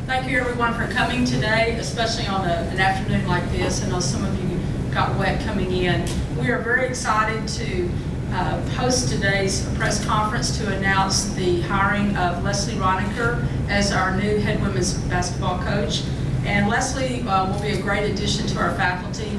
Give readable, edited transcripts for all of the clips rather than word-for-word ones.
Thank you everyone for coming today, especially on an afternoon like this. I know some of you got wet coming in. We are very excited to host today's press conference to announce the hiring of Leslie Reinecker as our new head women's basketball coach. And Leslie will be a great addition to our faculty.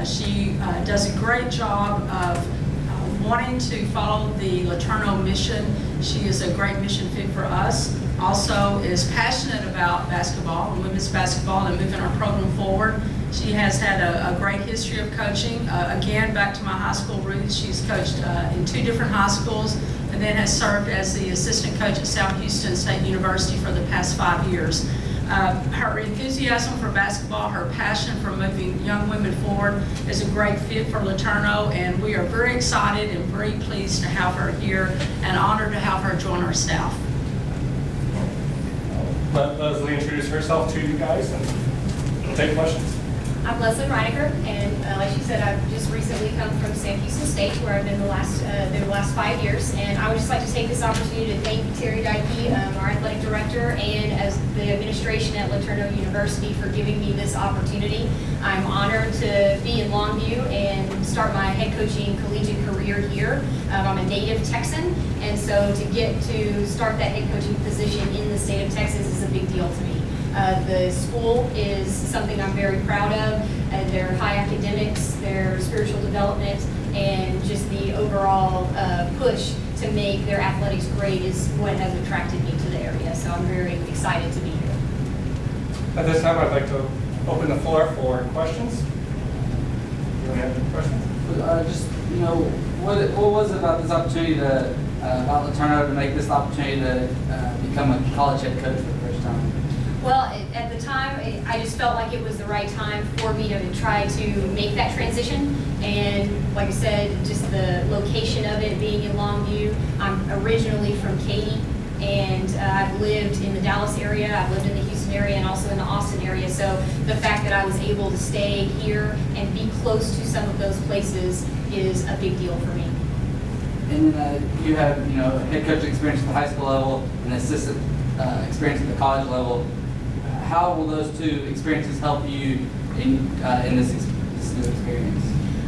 She does a great job of wanting to follow the LeTourneau mission. She is a great mission fit for us. Also is passionate about basketball and women's basketball and moving our program forward. She has had a great history of coaching. Again, back to my high school roots, she's coached in 2 different high schools and then has served as the assistant coach at South Houston State University for the past 5 years. Her enthusiasm for basketball, her passion for moving young women forward is a great fit for LeTourneau, and we are very excited and very pleased to have her here and honored to have her join our staff. Let Leslie introduce herself to you guys and we'll take questions. I'm Leslie Reinecker, and like she said, I've just recently come from Sam Houston State, where I've been the last 5 years. And I would just like to take this opportunity to thank Terry Dykey, our athletic director, and as the administration at LeTourneau University for giving me this opportunity. I'm honored to be in Longview and start my head coaching collegiate career here. I'm a native Texan, and so to get to start that head coaching position in the state of Texas is a big deal to me. The school is something I'm very proud of, their high academics, their spiritual development, and just the overall push to make their athletics great is what has attracted me to the area. So I'm very excited to be here. At this time, I'd like to open the floor for questions. Do you have any questions? What was it about this opportunity about LeTourneau to make this opportunity to become a college head coach for the first time? Well, at the time, I just felt like it was the right time for me to try to make that transition. And like I said, just the location of it being in Longview. I'm originally from Katy, and I've lived in the Dallas area, I've lived in the Houston area, and also in the Austin area. So the fact that I was able to stay here and be close to some of those places is a big deal for me. And you have, head coach experience at the high school level and assistant experience at the college level. How will those 2 experiences help you in this new experience?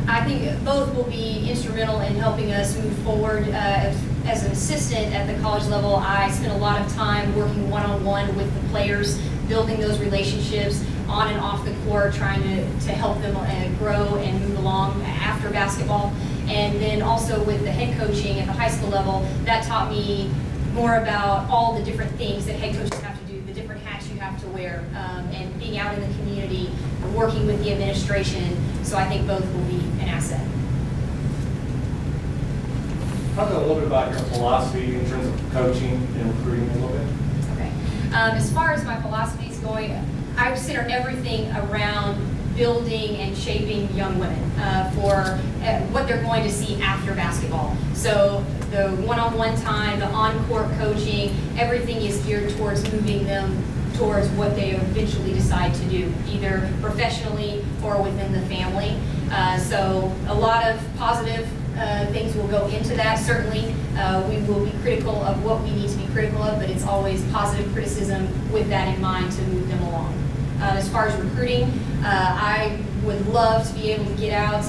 I think both will be instrumental in helping us move forward. As an assistant at the college level, I spent a lot of time working one-on-one with the players, building those relationships on and off the court, trying to help them grow and move along after basketball. And then also with the head coaching at the high school level, that taught me more about all the different things that head coaches have to do, the different hats you have to wear, and being out in the community, working with the administration. So I think both will be an asset. Talk a little bit about your philosophy in terms of coaching and recruiting a little bit. Okay. As far as my philosophy is going, I center everything around building and shaping young women for what they're going to see after basketball. So the one-on-one time, the on-court coaching, everything is geared towards moving them towards what they eventually decide to do, either professionally or within the family. So a lot of positive things will go into that. Certainly, we will be critical of what we need to be critical of, but it's always positive criticism with that in mind to move them along. As far as recruiting, I would love to be able to get out,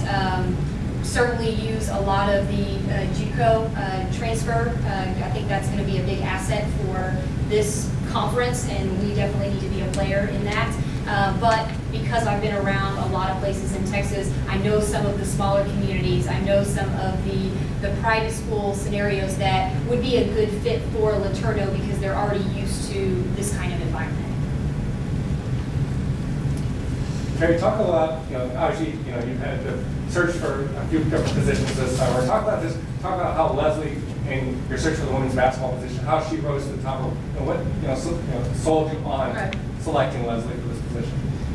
certainly use a lot of the JUCO transfer. I think that's going to be a big asset for this conference, and we definitely need to be a player in that. But because I've been around a lot of places in Texas, I know some of the smaller communities, I know some of the private school scenarios that would be a good fit for LeTourneau because they're already used to this kind of environment. Terry, talk about, obviously, you've had to search for a few different positions this summer. Talk about how Leslie, in your search for the women's basketball position, how she rose to the top of, and what, sold you on selecting Leslie for this position.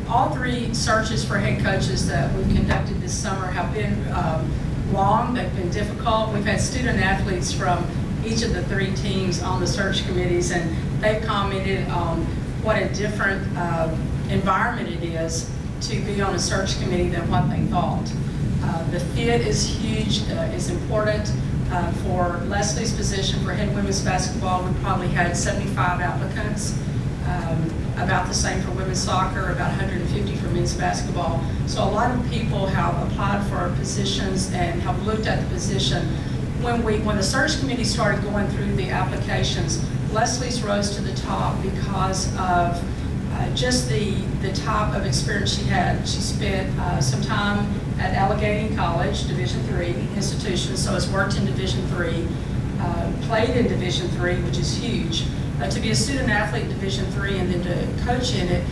All 3 searches for head coaches that we've conducted this summer have been long, they've been difficult. We've had student athletes from each of the 3 teams on the search committees, and they've commented on what a different environment it is to be on a search committee than what they thought. The fit is huge, is important. For Leslie's position for head women's basketball, we probably had 75 applicants. about the same for women's soccer, about 150 for men's basketball. So a lot of people have applied for positions and have looked at the position. When the search committee started going through the applications, Leslie's rose to the top because of just the type of experience she had. She spent some time at Allegheny College, Division III institution, so has worked in Division III, played in Division III, which is huge. To be a student athlete in Division III and then to coach in it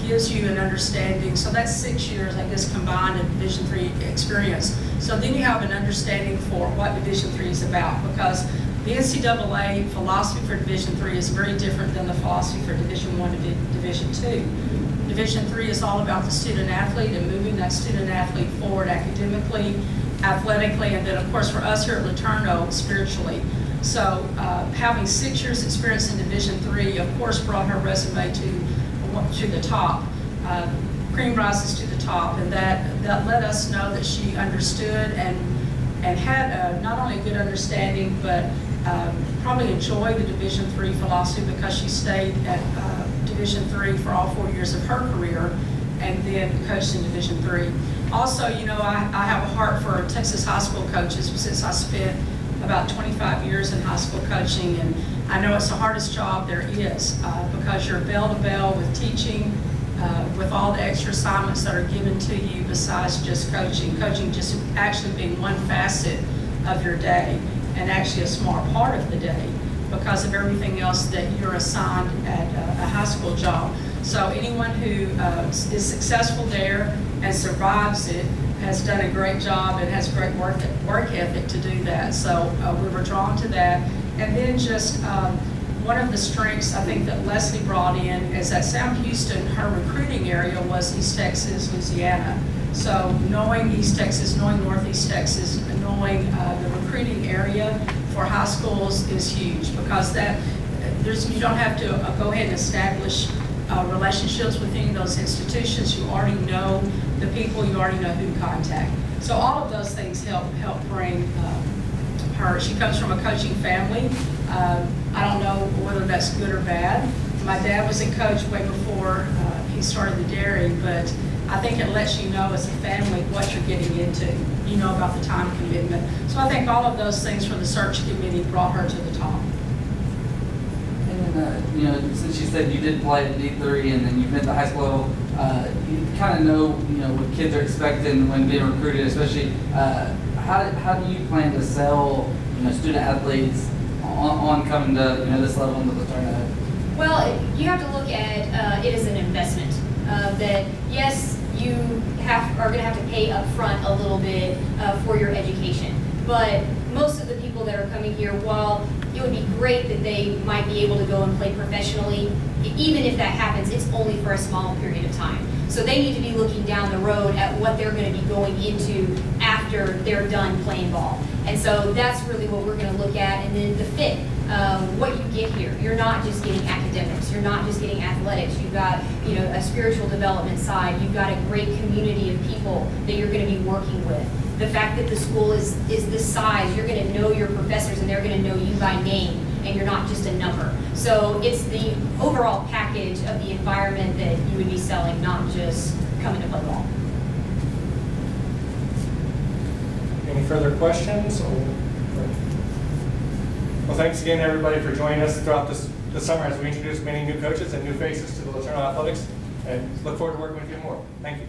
gives you an understanding. So that's 6 years, I guess, combined in Division III experience. So then you have an understanding for what Division III is about, because the NCAA philosophy for Division III is very different than the philosophy for Division I and Division II. Division III is all about the student athlete and moving that student athlete forward academically, athletically, and then of course for us here at LeTourneau, spiritually. So having 6 years experience in Division III, of course, brought her resume to the top. Cream rises to the top, and that let us know that she understood and had not only a good understanding, but probably enjoyed the Division III philosophy because she stayed at Division III for all 4 years of her career and then coached in Division III. Also, you know, I have a heart for Texas high school coaches since I spent about 25 years in high school coaching, and I know it's the hardest job there is because you're bell to bell with teaching, with all the extra assignments that are given to you besides just coaching. Coaching just actually being one facet of your day and actually a small part of the day because of everything else that you're assigned at a high school job. So anyone who is successful there and survives it has done a great job and has great work ethic to do that. So we were drawn to that. And then just one of the strengths I think that Leslie brought in is that South Houston, her recruiting area was East Texas, Louisiana. So knowing East Texas, knowing Northeast Texas, knowing the recruiting area for high schools is huge because you don't have to go ahead and establish relationships with any of those institutions. You already know the people, you already know who to contact. So all of those things help bring her. She comes from a coaching family. I don't know whether that's good or bad. My dad was a coach way before he started the dairy, but I think it lets you know as a family what you're getting into. You know about the time commitment. So I think all of those things from the search committee brought her to the top. And then, you know, since you said you did play at D3 and then you've been at the high school level, you kind of know, you know, what kids are expecting when being recruited, especially how do you plan to sell, you know, student athletes on coming to, you know, this level into the tournament? Well, you have to look at it as an investment. That yes, you are going to have to pay up front a little bit for your education, but most of the people that are coming here, while it would be great that they might be able to go and play professionally, even if that happens, it's only for a small period of time. So they need to be looking down the road at what they're going to be going into after they're done playing ball. And so that's really what we're going to look at. And then the fit, what you get here. You're not just getting academics. You're not just getting athletics. You've got, you know, a spiritual development side. You've got a great community of people that you're going to be working with. The fact that the school is this size, you're going to know your professors and they're going to know you by name, and you're not just a number. So it's the overall package of the environment that you would be selling, not just coming to play ball. Any further questions? Well, thanks again, everybody, for joining us throughout this summer as we introduce many new coaches and new faces to the LeTourneau Athletics, and look forward to working with you more. Thank you.